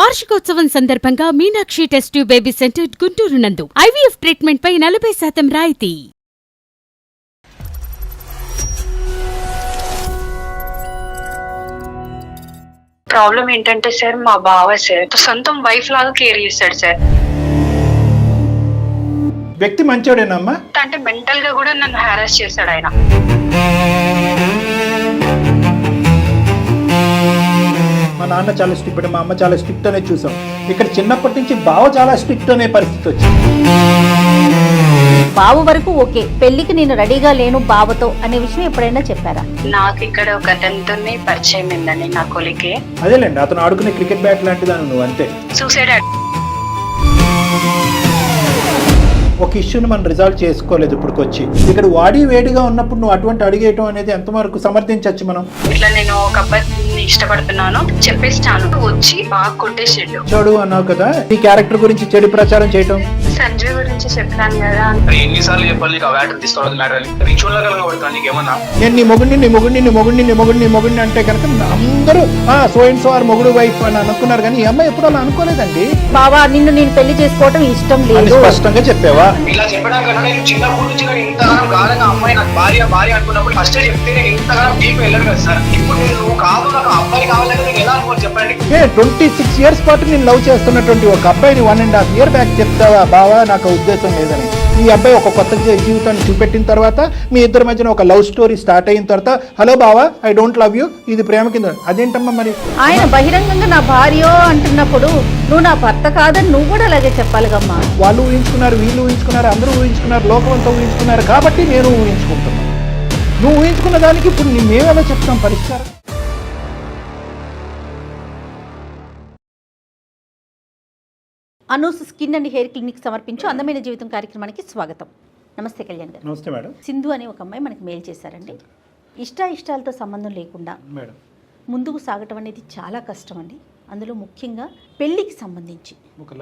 వార్షికోత్సవం సందర్భంగా Meenakshi test tube baby centre Guntur నందు ఐవీఎఫ్ ట్రీట్మెంట్ పై 40% రాయితీ. ప్రాబ్లం ఏంటంటే సార్, మా బావ సార్ సొంతం వైఫ్ లాగా కేర్ చేస్తాడు సార్. వ్యక్తి మంచోడేనమ్మా? అంటే మెంటల్ గా కూడా నన్ను హారాస్ చేశాడు ఆయన. మా నాన్న చాలా స్ట్రిక్ట్, మా అమ్మ చాలా స్ట్రిక్ట్ అనే చూసాం. ఇక్కడ చిన్నప్పటి నుంచి బావ చాలా స్ట్రిక్ట్ అనే పరిస్థితి వచ్చింది. బావ వరకు ఓకే, పెళ్లికి నేను రెడీగా లేను బావతో అనే విషయం ఎప్పుడైనా చెప్పారా? నాకు ఇక్కడ ఒక అతనితోనే పరిచయం ఉందండి, నా కొలికే. అదేలేండి, అతను ఆడుకునే క్రికెట్ బ్యాట్ లాంటిదాను నువ్వు, అంతే. సూసైడ్ ఒక ఇష్యూని మనం రిజాల్వ్ చేసుకోలేదు ఇప్పటికొచ్చి. ఇక్కడ వాడి వేడిగా ఉన్నప్పుడు నువ్వు అటువంటి అడిగేయటం అనేది ఎంతవరకు సమర్థించవచ్చు మనం? ఇట్లా నేను ఒక అబ్బాయిని ఇష్టపడుతున్నాను చెప్పేస్తాను, వచ్చి బాగా కొట్టేసాడు. చెడు అన్నావు కదా, ఈ క్యారెక్టర్ గురించి చెడు ప్రచారం చేయటం. సంజయ్ గురించి చెప్పాను కదా. ఎన్నిసార్లు చెప్పాలి నీకు ఆ వ్యాటర్ తీసుకోవడం మ్యాటర్ రిచువల్ గా కలగబడతాను నీకేమన్నా. నేను నీ మొగుడిని అంటే కనుక అందరూ సో అండ్ సో ఆర్ మొగుడు వైఫ్ అని అనుకున్నారు, కానీ ఈ అమ్మాయి ఎప్పుడు అలా అనుకోలేదండి. బావా నిన్ను నేను పెళ్లి చేసుకోవడం ఇష్టం అని లేదు స్పష్టంగా చెప్పావా? ఇలా చెప్పడానికి కన్నా నేను చిన్నప్పటి నుంచి నేను ఇంతగానం గాఢంగా అమ్మాయి నాకు భార్య అనుకున్నప్పుడు ఫస్ట్ చెప్తే నేను ఇంతగానం డీప్ వెళ్ళను కదా సార్. ఇప్పుడు నువ్వు కాదు నాకు అబ్బాయి కావాలంటే నేను ఎలా అనుకోని చెప్పండి. 26 years పాటు నేను లవ్ చేస్తున్నటువంటి ఒక అబ్బాయిని 1.5 years బ్యాక్ చెప్తావా బావా నాకు ఉద్దేశం లేదని? ఈ అబ్బాయి ఒక కొత్త జీవితాన్ని చూపెట్టిన తర్వాత మీ ఇద్దరి మధ్యన ఒక లవ్ స్టోరీ స్టార్ట్ అయిన తర్వాత హలో బావా ఐ డోంట్ లవ్ యూ, ఇది ప్రేమ కింద. అదేంటమ్మా మరి? ఆయన బహిరంగంగా నా భార్య అంటున్నప్పుడు నువ్వు నా భర్త కాదని నువ్వు కూడా అలాగే చెప్పాలిగమ్మా. వాళ్ళు ఊహించుకున్నారు, వీళ్ళు ఊహించుకున్నారు, అందరూ ఊహించుకున్నారు, లోకం అంతా ఊహించుకున్నారు, కాబట్టి నేను ఊహించుకుంటున్నాను. నువ్వు ఊహించుకున్న దానికి ఇప్పుడు మేమేలా చెప్తాం పరిష్కారం? Anoos skin and hair clinic సమర్పించు అందమైన జీవితం కార్యక్రమానికి స్వాగతం. నమస్తే కళ్యాణ్ గారు. నమస్తే మేడం. సింధు అనే ఒక అమ్మాయి మనకి మెయిల్ చేశారండి. ఇష్టాలతో సంబంధం లేకుండా మేడం ముందుకు సాగటం అనేది చాలా కష్టం అండి. అందులో ముఖ్యంగా పెళ్ళికి సంబంధించి ఒక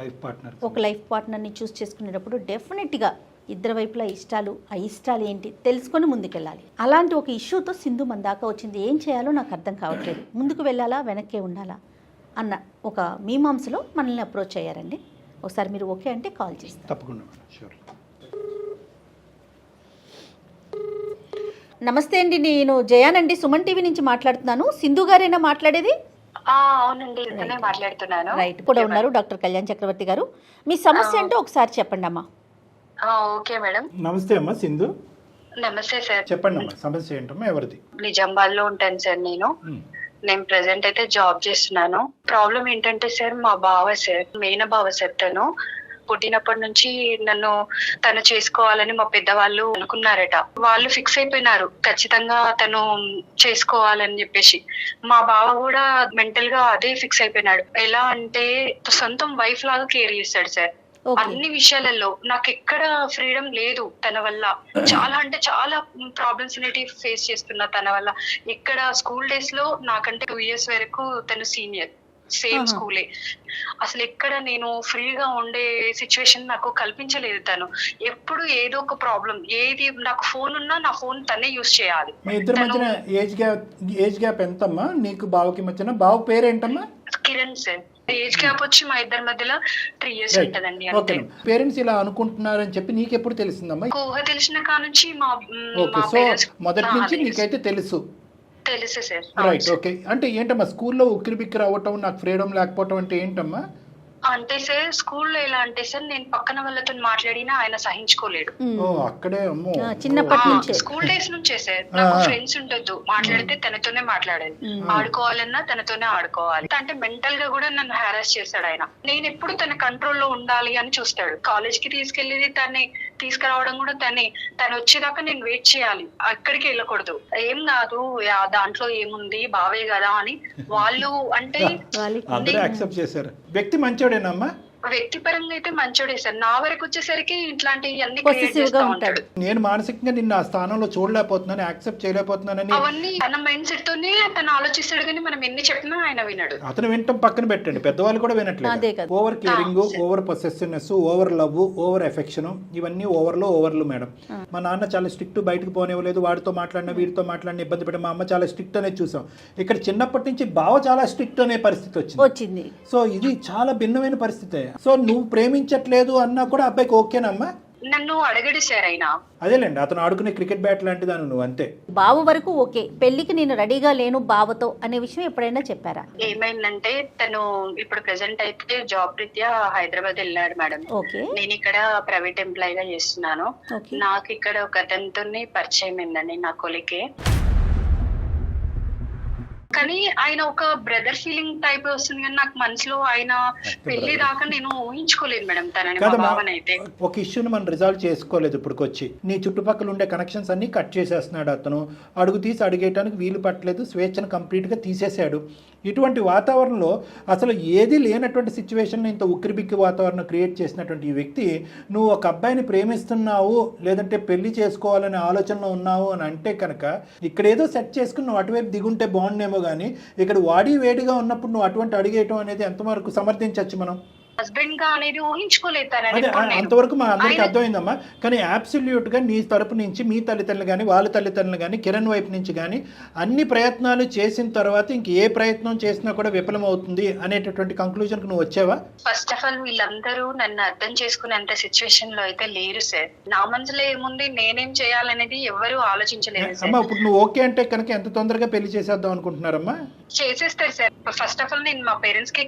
లైఫ్ పార్ట్నర్ని చూస్ చేసుకునేటప్పుడు డెఫినెట్గా ఇద్దరు వైపులా ఇష్టాలు, ఆ ఇష్టాలు ఏంటి తెలుసుకొని ముందుకెళ్ళాలి. అలాంటి ఒక ఇష్యూతో సింధు మన దాకా వచ్చింది. ఏం చేయాలో నాకు అర్థం కావట్లేదు, ముందుకు వెళ్ళాలా వెనక్కే ఉండాలా అన్న ఒక మీమాంసలో మనల్ని అప్రోచ్ అయ్యారండి. ఒకసారి మీరు ఓకే అంటే కాల్ చేస్తాను. తప్పకుండా. నమస్తే అండి, నేను జయానండి, సుమన్ టీవీ నుంచి మాట్లాడుతున్నాను. సింధు గారేనా మాట్లాడేది? అవునండి, మాట్లాడుతున్నాను. రైట్, కూడా ఉన్నారు డాక్టర్ కళ్యాణ్ చక్రవర్తి గారు. మీ సమస్య అంటే ఒకసారి చెప్పండి అమ్మా. Okay madam. నమస్తే అమ్మా సింధు. నమస్తే సార్. చెప్పండి అమ్మా, సమస్య ఏంటమ్మా, ఎవరిది? నిజామాబాద్లో ఉంటాను సార్ నేను ప్రెసెంట్ అయితే జాబ్ చేస్తున్నాను. ప్రాబ్లం ఏంటంటే సార్, మా బావ సార్, మెయిన్ బావ సార్, తను పుట్టినప్పటి నుంచి తను చేసుకోవాలని మా పెద్దవాళ్ళు అనుకున్నారట. వాళ్ళు ఫిక్స్ అయిపోయినారు ఖచ్చితంగా తను చేసుకోవాలని చెప్పేసి. మా బావ కూడా మెంటల్ గా అదే ఫిక్స్ అయిపోయినాడు. ఎలా అంటే సొంతం వైఫ్ లాగా కేర్ చేస్తాడు సార్. అన్ని విషయాలలో నాకు ఎక్కడ ఫ్రీడమ్ లేదు తన వల్ల. చాలా అంటే చాలా ప్రాబ్లమ్స్ అనేటివి ఫేస్ చేస్తున్నా తన వల్ల. ఇక్కడ స్కూల్ డేస్ లో నాకంటే 2 years వరకు తను సీనియర్, సేమ్ స్కూలే. అసలు ఎక్కడ నేను ఫ్రీగా ఉండే సిచ్యువేషన్ నాకు కల్పించలేదు తను. ఎప్పుడు ఏదో ఒక ప్రాబ్లం, ఏది నాకు ఫోన్ ఉన్నా నా ఫోన్ తనే యూజ్ చేయాలి. మీ ఇద్దరి మధ్యన ఏజ్ గ్యాప్ ఎంతమ్మా నీకు బావకి మధ్యన? బావ పేరు ఏంటమ్మా? కిరణ్ సార్. ఏజ్ గ్యాప్ వచ్చి మా ఇద్దరి మధ్యలో 3 years ఉంటదండి. ఓకే. పేరెంట్స్ ఇలా అనుకుంటున్నారని చెప్పి నీకు ఎప్పుడు తెలిసిందమ్మా? ఊహ తెలిసిన కా నుంచి ఓకే, సో మొదటి నుంచి నీకైతే తెలుసు సార్. Right, okay. అంటే ఏంటమ్మా స్కూల్లో ఉక్కిరి బిక్కిరి అవ్వటం, నాకు ఫ్రీడమ్ లేకపోవటం అంటే ఏంటమ్మా? అంటే సార్ స్కూల్లో ఎలా అంటే సార్, నేను పక్కన వాళ్ళతో మాట్లాడినా ఆయన సహించుకోలేడు. అక్కడే చిన్నప్పటి నుంచి స్కూల్ డేస్ నుంచే సార్. నాకు ఫ్రెండ్స్ ఉండొద్దు, మాట్లాడితే తనతోనే మాట్లాడాలి, ఆడుకోవాలన్నా తనతోనే ఆడుకోవాలి. అంటే మెంటల్ గా కూడా నన్ను హారాస్ చేస్తాడు ఆయన. నేను ఎప్పుడు తన కంట్రోల్లో ఉండాలి అని చూస్తాడు. కాలేజ్ కి తీసుకెళ్లేది తనే, తీసుకురావడం కూడా తనే. తను వచ్చేదాకా నేను వెయిట్ చేయాలి, అక్కడికి వెళ్ళకూడదు. ఏం కాదు దాంట్లో ఏముంది, బావే కదా అని వాళ్ళు అంటే అందరూ యాక్సెప్ట్ చేశారు. వ్యక్తి మంచోడేనమ్మా? వ్యక్తిపరంగా అయితే మంచోడే సార్. నా వరకు వచ్చేసరికి ఇట్లాంటివన్నీ క్రియేట్ Possessive గా చేస్తా ఉంటాడు. ఉంటాడు. నేను మానసికంగా నిన్ను ఆ స్థానంలో చూడలేకపోతున్నాను, యాక్సెప్ట్ చేయలేకపోతున్నానని అవన్నీ తన మైండ్ సెట్ తోనే తను ఆలోచిస్తాడు, కానీ మనం ఎన్ని చెప్పినా ఆయన వినడు. అతను వినటం పక్కన పెట్టండి, పెద్దవాళ్ళు కూడా అదే వినట్లేదు. కదా. Over caring, over possessiveness, over love, over affection, ఇవన్నీ ఓవర్లు మేడం. మా నాన్న చాలా స్ట్రిక్ట్, బయటకు పోనివ్వలేదు, వాడితో మాట్లాడినా వీడితో మాట్లాడిన ఇబ్బంది పెట్టి, మా అమ్మ చాలా స్ట్రిక్ట్ అనేది చూసాం. ఇక్కడ చిన్నప్పటి నుంచి బావ చాలా స్ట్రిక్ట్ అనే పరిస్థితి వచ్చింది. సో ఇది చాలా భిన్నమైన పరిస్థితి. సో నువ్వు ప్రేమించట్లేదు అన్నా కూడా అబ్బాయికి ఓకేనమ్మా? నన్ను అడగడు సార్ ఆయన. అదేలేండి, అతను ఆడుకునే క్రికెట్ బ్యాట్ లాంటిదాను నువ్వు, అంతే. బావ వరకు ఓకే, పెళ్లికి నేను రెడీగా లేను బావతో అనే విషయం ఎప్పుడైనా చెప్పారా? ఏమైందంటే తను ఇప్పుడు ప్రెసెంట్ అయితే జాబ్ రీత్యా హైదరాబాద్ వెళ్ళాడు మేడం. ఓకే. నేను ఇక్కడ ప్రైవేట్ ఎంప్లాయ్ గా చేస్తున్నాను. ఓకే. నాకు ఇక్కడ ఒక అతనితో పరిచయం ఏందండి, నా కొలికే. కానీ ఆయన ఒక బ్రదర్ ఫీలింగ్ టైప్ వస్తుంది, కానీ నాకు మనసులో ఆయన పెళ్లి దాకా నేను ఊహించుకోలేదు మేడం తనని, మా బావనైతే. ఒక ఇష్యూని మనం రిజాల్వ్ చేసుకోలేదు ఇప్పటికొచ్చి. నీ చుట్టుపక్కల ఉండే కనెక్షన్స్ అన్ని కట్ చేసేస్తున్నాడు అతను. అడుగు తీసి అడిగేయటానికి వీలు పట్టలేదు, స్వేచ్ఛను కంప్లీట్గా తీసేశాడు. ఇటువంటి వాతావరణంలో అసలు ఏది లేనటువంటి సిచ్యువేషన్, ఇంత ఉక్కిరిబిక్కి వాతావరణం క్రియేట్ చేసినటువంటి ఈ వ్యక్తి, నువ్వు ఒక అబ్బాయిని ప్రేమిస్తున్నావు లేదంటే పెళ్లి చేసుకోవాలనే ఆలోచనలో ఉన్నావు అని అంటే కనుక ఇక్కడ ఏదో సెట్ చేసుకుని నువ్వు అటువైపు దిగుంటే బాగుండేమో, కానీ ఇక్కడ వాడి వేడిగా ఉన్నప్పుడు నువ్వు అటువంటి అడిగేయటం అనేది ఎంతవరకు సమర్థించవచ్చు మనం? హస్బెండ్ గా అనేది ఊహించుకోలేదు అదే అంతవరకు మా అందరికి అర్థమైందమ్మా. కానీ అబ్సల్యూట్ గా నీ తరపు నుంచి మీ తల్లిదండ్రులు కానీ వాళ్ళ తల్లిదండ్రులు కానీ కిరణ్ వైపు నుంచి కానీ అన్ని ప్రయత్నాలు చేసిన తర్వాత ఇంక ఏ ప్రయత్నం చేసినా కూడా విఫలమవుతుంది అనేటటువంటి కంక్లూజన్ కు నువ్వు వచ్చావా? ఫస్ట్ ఆఫ్ ఆల్ వీళ్ళందరూ నన్ను అర్థం చేసుకునేంత సిచ్యువేషన్ లో అయితే లేరు సార్. నా మనసులో ఏముంది, నేనేం చేయాలనేది ఎవరు ఆలోచించలేదు సార్. అమ్మా ఇప్పుడు నువ్వు ఓకే అంటే కనుక ఎంత తొందరగా పెళ్లి చేసేద్దాం అనుకుంటున్నారమ్మా? చేసేస్తారు సార్. ఫస్ట్ ఆఫ్ ఆల్ నేను మా పేరెంట్స్ కి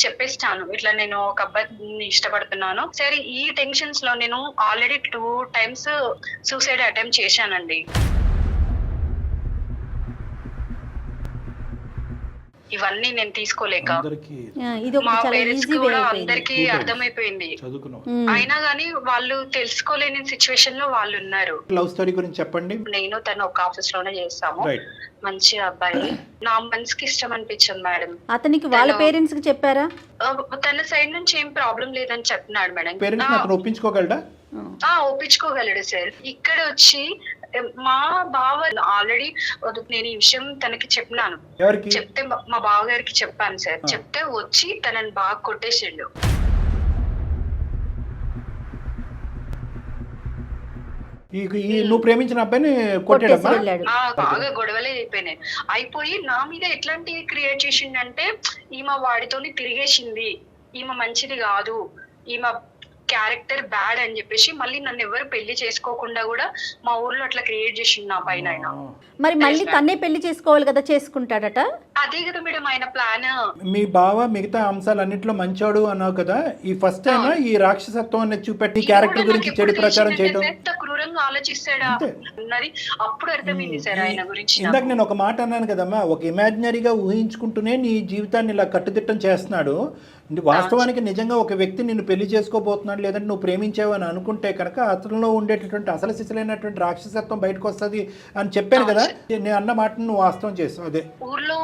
చెప్పేస్తాను, ఇట్లా నేను ఒక అబ్బాయిని ఇష్టపడుతున్నాను. సరే, ఈ టెన్షన్స్ లో నేను ఆల్రెడీ 2 times సూసైడ్ అటెంప్ట్ చేశానండి. ఇవన్నీ నేను తీసుకోలేక మా పేరెంట్స్ కూడా అందరికి అర్థమైపోయింది. అయినా గానీ వాళ్ళు తెలుసుకోలేని సిచ్యువేషన్ లో వాళ్ళు ఉన్నారు. లవ్ స్టోరీ గురించి చెప్పండి. నేను తను ఒక ఆఫీస్ లోనే చేస్తాము, మంచి అబ్బాయి. నా మనసుకి ఇష్టం అనిపించింది మేడం. అతనికి వాళ్ళ పేరెంట్స్ కి చెప్పారా? తన సైడ్ నుంచి ఏం ప్రాబ్లం లేదని చెప్తున్నాడు మేడం. పేరెంట్స్ అతను ఒప్పించుకోగలడా? ఒప్పించుకోగలడు సార్. ఇక్కడ వచ్చి మా బావ ఆల్రెడీ నేను ఈ విషయం తనకి చెప్పినాను. చెప్తే మా బావ గారికి చెప్పాను సార్. చెప్తే వచ్చి తనని బాగా కొట్టేసిండు. నువ్వు ప్రేమించిన అబ్బాయిని కొట్టాడమ్మా? బాగా గొడవలే అయిపోయి నా మీద ఎట్లాంటివి క్రియేట్ చేసిండంటే, ఈమె వాడితోని తిరిగేసింది, ఈమె మంచిది కాదు, ఈమె క్యారెక్టర్ బ్యాడ్ అని చెప్పేసి మళ్ళీ నన్ను ఎవరు పెళ్లి చేసుకోకుండా కూడా మా ఊర్లో అట్లా క్రియేట్ చేసిండు నా పైన. ఆయన మరి మళ్ళీ తన్నే పెళ్లి చేసుకోవాలి కదా, చేసుకుంటాడట. అదే కదా మేడం ఆయన ప్లాన్. మీ బావ మిగతా అంశాలన్నింటిలో మంచోడు అన్నావు కదా, ఈ ఫస్ట్ టైం ఈ రాక్షసత్వం అనేది చూపెట్టి క్యారెక్టర్ గురించి చెడు ప్రచారం చేయడం, క్రూరంగా ఆలోచిస్తాడా అన్నది అప్పుడు అర్థమైంది సార్ ఆయన గురించి. ఇందాక నేను ఒక మాట అన్నాను కదమ్మా, ఒక ఇమాజినరీగా ఊహించుకుంటూనే నీ జీవితాన్ని ఇలా కట్టుదిట్టం చేస్తున్నాడు. వాస్తవానికి నిజంగా ఒక వ్యక్తి నిన్ను పెళ్లి చేసుకోబోతున్నాడు లేదంటే నువ్వు ప్రేమించావు అని అనుకుంటే కనుక అతనిలో ఉండేటటువంటి అసలు సిసలైనటువంటి రాక్షసత్వం బయటకు వస్తుంది అని చెప్పాను కదా. నేను అన్న మాటను నువ్వు వాస్తవం చేస్తావు. అదే ఊర్లో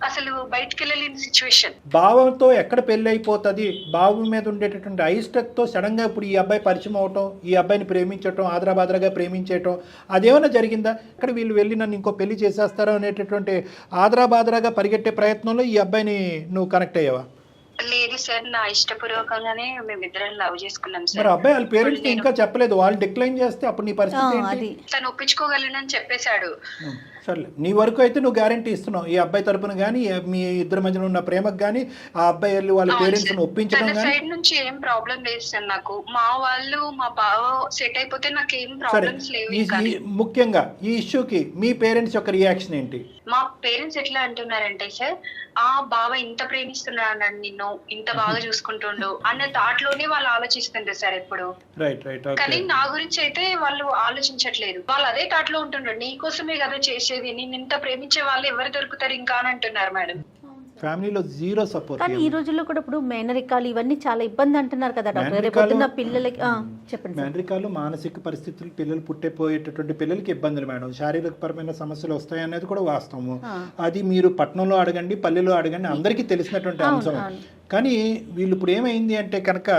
అసలు బయటికి వెళ్ళలేని సిచ్యువేషన్. భావంతో ఎక్కడ పెళ్లి అయిపోతుంది, భావం మీద ఉండేటటువంటి అయిష్టతో సడన్ గా ఇప్పుడు ఈ అబ్బాయి పరిచయం అవటం, ఈ అబ్బాయిని ప్రేమించటం, ఆదరాబాదరాగా ప్రేమించేయటం, అదేమన్నా జరిగిందా? ఇక్కడ వీళ్ళు వెళ్ళి నన్ను ఇంకో పెళ్లి చేసేస్తారో అనేటటువంటి ఆదరాబాదరాగా పరిగెట్టే ప్రయత్నంలో ఈ అబ్బాయిని నువ్వు కనెక్ట్ అయ్యావా? లేదు సార్, నా ఇష్టపూర్వకంగానే మేమిద్దరం లవ్ చేసుకున్నాం సార్. మరి అబ్బాయి వాళ్ళ పేరెంట్స్ ఇంకా చెప్పలేదు, వాళ్ళు డిక్లైన్ చేస్తే అప్పుడు నీ పరిస్థితి ఏంటి? తను ఒప్పించుకోగలనని చెప్పేశాడు. సరే, నీ వరకు అయితే నువ్వు గ్యారంటీ ఇస్తున్నావు ఈ అబ్బాయి తరపున కానీ మీ ఇద్దరి మధ్యన ఉన్న ప్రేమకు కానీ ఆ అబ్బాయి వెళ్ళి వాళ్ళ పేరెంట్స్ ఒప్పించడం కానీ సైడ్ నుంచి ఏం ప్రాబ్లం లేదు సార్. నాకు మా వాళ్ళు మా బావ సెట్ అయిపోతే నాకు ఏం ప్రాబ్లమ్స్ లేవు. ముఖ్యంగా ఈ ఇష్యూకి మీ పేరెంట్స్ యొక్క రియాక్షన్ ఏంటి? మా పేరెంట్స్ ఎట్లా అంటున్నారంటే సార్, ఆ బావ ఇంత ప్రేమిస్తున్నాడు నిన్ను, ఇంత బాగా చూసుకుంటుండు అన్న థాట్ లోనే వాళ్ళు ఆలోచిస్తుంటారు సార్ ఎప్పుడు. కానీ నా గురించి అయితే వాళ్ళు ఆలోచించట్లేదు. వాళ్ళు అదే థాట్ లో ఉంటుండ్రు, నీ కోసమే కదా చేసేది, నేను ఇంత ప్రేమించే వాళ్ళు ఎవరు దొరుకుతారు ఇంకా అని అంటున్నారు మేడం. ఫ్యామిలీలో జీరో సపోర్ట్. కానీ ఈ రోజుల్లో కూడా ఇప్పుడు మేనరికాలు ఇవన్నీ చాలా ఇబ్బంది అంటున్నారు కదా డాక్టర్. రేపొద్దున్న పిల్లలకి చెప్పండి. మేనరికాలు మానసిక పరిస్థితులు, పిల్లలు పుట్టిపోయేటటువంటి పిల్లలకి ఇబ్బందులు మేడం, శారీరకపరమైన సమస్యలు వస్తాయి అనేది కూడా వాస్తవము. అది మీరు పట్టణంలో అడగండి, పల్లెలో అడగండి, అందరికీ తెలిసినటువంటి అంశం. కానీ వీళ్ళు ఇప్పుడు ఏమైంది అంటే కనుక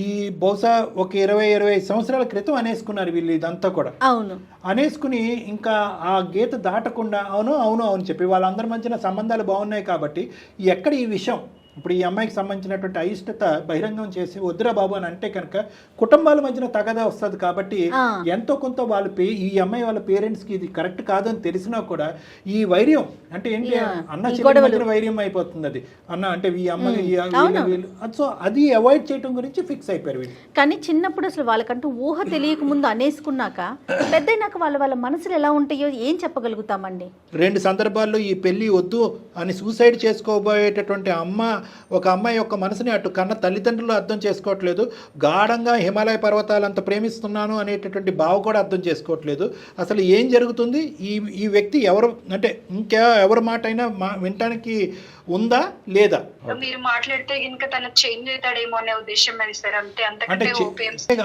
ఈ బహుశా ఒక 20-25 సంవత్సరాల క్రితం అనేసుకున్నారు వీళ్ళు ఇదంతా కూడా. అవును, అనేసుకుని ఇంకా ఆ గీత దాటకుండా అవును అవును అవును చెప్పి వాళ్ళందరి మధ్యన సంబంధాలు బాగున్నాయి కాబట్టి ఎక్కడ ఈ విషయం ఇప్పుడు ఈ అమ్మాయికి సంబంధించినటువంటి అయిష్టత బహిరంగం చేసి వద్దురా బాబు అని అంటే కనుక కుటుంబాల మధ్యన తగదా వస్తుంది. కాబట్టి ఎంతో కొంత వాళ్ళు ఈ అమ్మాయి వాళ్ళ పేరెంట్స్కి ఇది కరెక్ట్ కాదని తెలిసినా కూడా ఈ వైర్యం అంటే ఏంటి అన్న చెల్లి మధ్యన వైర్యం అయిపోతుంది. అది అన్న అంటే ఈ అమ్మాయి వీళ్ళు సో అది అవాయిడ్ చేయడం గురించి ఫిక్స్ అయిపోయారు వీళ్ళు. కానీ చిన్నప్పుడు అసలు వాళ్ళకంటూ ఊహ తెలియక ముందు అనేసుకున్నాక పెద్దయినాక వాళ్ళ మనసులు ఎలా ఉంటాయో ఏం చెప్పగలుగుతామండి. 2 సందర్భాల్లో ఈ పెళ్లి వద్దు అని సూసైడ్ చేసుకోబోయేటటువంటి ఒక అమ్మాయి యొక్క మనసుని అటు కన్న తల్లిదండ్రులు అర్థం చేసుకోవట్లేదు, గాఢంగా హిమాలయ పర్వతాలంత ప్రేమిస్తున్నాను అనేటటువంటి భావ కూడా అర్థం చేసుకోవట్లేదు. అసలు ఏం జరుగుతుంది, ఈ వ్యక్తి ఎవరు అంటే ఇంకా ఎవరి మాట అయినా వినటానికి ఉందా లేదా? మీరు మాట్లాడితే ఇంకా తను చేంజ్ అవుతాడేమో అనే ఉద్దేశం సార్. అంటే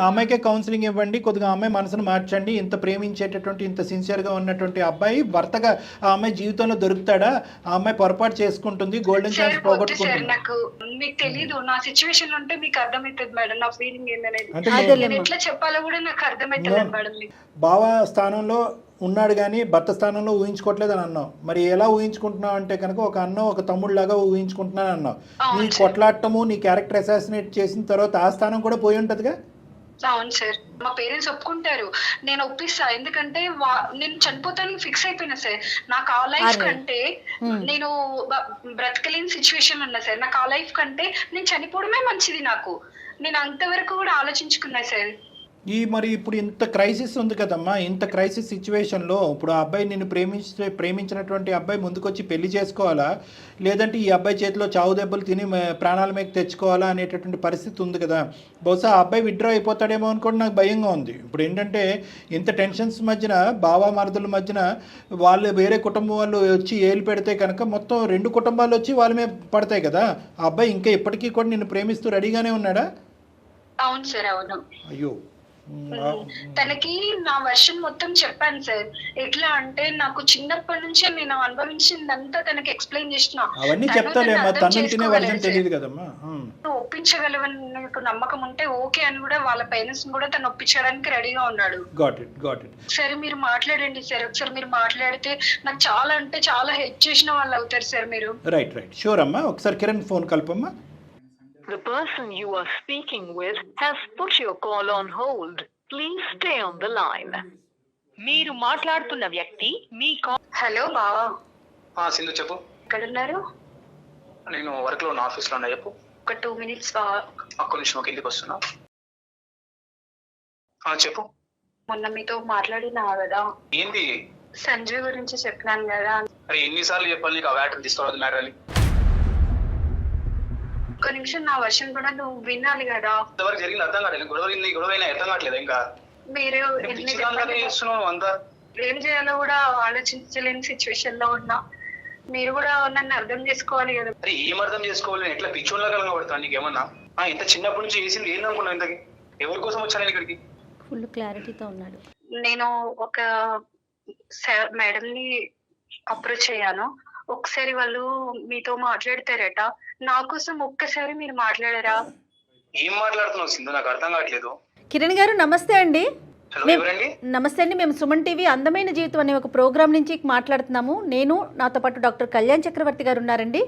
అమ్మాయికే కౌన్సిలింగ్ ఇవ్వండి, కొద్దిగా అమ్మాయి మనసును మార్చండి. ఇంత ప్రేమించేటటువంటి ఇంత సిన్సియర్గా ఉన్నటువంటి అబ్బాయి భర్తగా ఆ అమ్మాయి జీవితంలో దొరుకుతాడా? ఆ అమ్మాయి పొరపాటు చేసుకుంటుంది, గోల్డెన్ ఛాన్స్ పోగొట్టుకుంటుంది. నాకు మీకు తెలీదు, నా సిచ్యువేషన్ ఉంటే మీకు అర్థమవుతుంది మేడం నా ఫీలింగ్ ఏంటనేది. ఎట్లా చెప్పాలో కూడా నాకు అర్థమవుతుంది మేడం. బావ స్థానంలో ఉన్నాడు కానీ భర్త స్థానంలో ఊహించుకోవట్లేదు అని అన్నావు. మరి ఎలా ఊహించుకుంటున్నావు అంటే కనుక ఒక అన్న ఒక తమ్ముళ్ళలాగా ఊహించుకుంటున్నాను అన్నావు. నీ కొట్లాడటము నీ క్యారెక్టర్ అసాసినేట్ చేసిన తర్వాత ఆ స్థానం కూడా పోయి ఉంటదిగా. అవును సార్, మా పేరెంట్స్ ఒప్పుకుంటారు, నేను ఒప్పిస్తా. ఎందుకంటే నేను చనిపోతాను ఫిక్స్ అయిపోయినా సార్. నాకు ఆ లైఫ్ కంటే నేను బ్రతకలేని సిచ్యువేషన్ ఉన్నా సార్. నాకు ఆ లైఫ్ కంటే నేను చనిపోవడమే మంచిది. నేను అంతవరకు కూడా ఆలోచించుకున్నా సార్. మరి ఇప్పుడు ఇంత క్రైసిస్ ఉంది కదమ్మా, ఇంత క్రైసిస్ సిచ్యువేషన్లో ఇప్పుడు ఆ అబ్బాయి నిన్ను ప్రేమించినటువంటి అబ్బాయి ముందుకొచ్చి పెళ్లి చేసుకోవాలా, లేదంటే ఈ అబ్బాయి చేతిలో చావు దెబ్బలు తిని ప్రాణాల మీద తెచ్చుకోవాలా అనేటటువంటి పరిస్థితి ఉంది కదా. బహుశా ఆ అబ్బాయి విత్డ్రా అయిపోతాడేమో అనుకోండి, నాకు భయంగా ఉంది. ఇప్పుడు ఏంటంటే ఇంత టెన్షన్స్ మధ్యన బావా మరదల మధ్యన వాళ్ళు వేరే కుటుంబం వాళ్ళు వచ్చి ఏలు పెడితే కనుక మొత్తం 2 కుటుంబాలు వచ్చి వాళ్ళ మీద పడతాయి కదా. ఆ అబ్బాయి ఇంకా ఇప్పటికీ కూడా నిన్ను ప్రేమిస్తూ రెడీగానే ఉన్నాడా? అవును సార్, అవును. అయ్యో, తనకి నా వర్షన్ మొత్తం చెప్పాను సార్. ఎట్లా అంటే నాకు చిన్నప్పటి నుంచి నేను అనుభవించిందంతా తనకి ఎక్స్ప్లెయిన్ చేసిన. ఒప్పించగలవని నాకు నమ్మకం ఉంటే ఓకే అని కూడా వాళ్ళ పేరెంట్స్ కూడా తను ఒప్పించడానికి రెడీగా ఉన్నాడు. సరే మీరు మాట్లాడండి సార్, ఒకసారి మీరు మాట్లాడితే నాకు చాలా అంటే చాలా హెల్ప్ చేసిన వాళ్ళు అవుతారు సార్ మీరు. రైట్ షూర్ అమ్మా, ఒకసారి కిరణ్ ఫోన్ కల్పమ్మా. The person you are speaking with has put your call on hold. Please stay on the line. మీరు మాట్లాడుతున్న వ్యక్తి మీ కాల్. హలో బావా. సింధు చెప్పు. ఎక్కడున్నారు? నేను వర్క్ లో ఉన్న ఆఫీస్ లో ఉన్నా. చెప్పు. ఒక 2 minutes బావా. ఒక్క నిమిషం, ఒక ఇంటికి వస్తున్నా. చెప్పు. మొన్న మీతో మాట్లాడినా కదా. ఏంది? సంజయ్ గురించి చెప్పినాను కదా. అరే ఎన్నిసార్లు చెప్పాలి నీకు ఆ వ్యాటర్ తీసుకోవద్దు మ్యాటర్ అని? ఒక్క నిమిషం, నా వర్షన్ కూడా నువ్వు వినాలి కదా. ఇంతవరకు జరిగింది అర్థం కాలేదు. గొడవైనా అర్థం కావట్లేదు. ఇంకా మీరు ఏం చేయాలో కూడా ఆలోచించలేని సిచ్యువేషన్ లో ఉన్నా. మీరు కూడా నన్ను అర్థం చేసుకోవాలి కదా. అరే ఏం అర్థం చేసుకోవాలి? ఎట్లా పిచ్చోళ్ళ కలగబడతాను నీకేమన్నా? ఇంత చిన్నప్పటి నుంచి చేసింది ఏందనుకున్నావు? ఇంతకి ఎవరి కోసం వచ్చాను ఇక్కడికి? ఫుల్ క్లారిటీతో ఉన్నాడు. నేను ఒక మేడం ని అప్రోచ్ అయ్యాను. ఒకసారి వాళ్ళు మీతో మాట్లాడతారట. నా కోసం ఒక్కసారి మీరు మాట్లాడారా? ఏం మాట్లాడుతున్నావు సింధు? నాకు అర్థం కావట్లేదు. కిరణ్ గారు నమస్తే అండి. నమస్తే అండి, మేము సుమన్ టీవీ అందమైన జీవితం అనే ఒక ప్రోగ్రామ్ నుంచి మాట్లాడుతున్నాము. నేను నాతో పాటు డాక్టర్ కళ్యాణ్ చక్రవర్తి గారు ఉన్నారండి.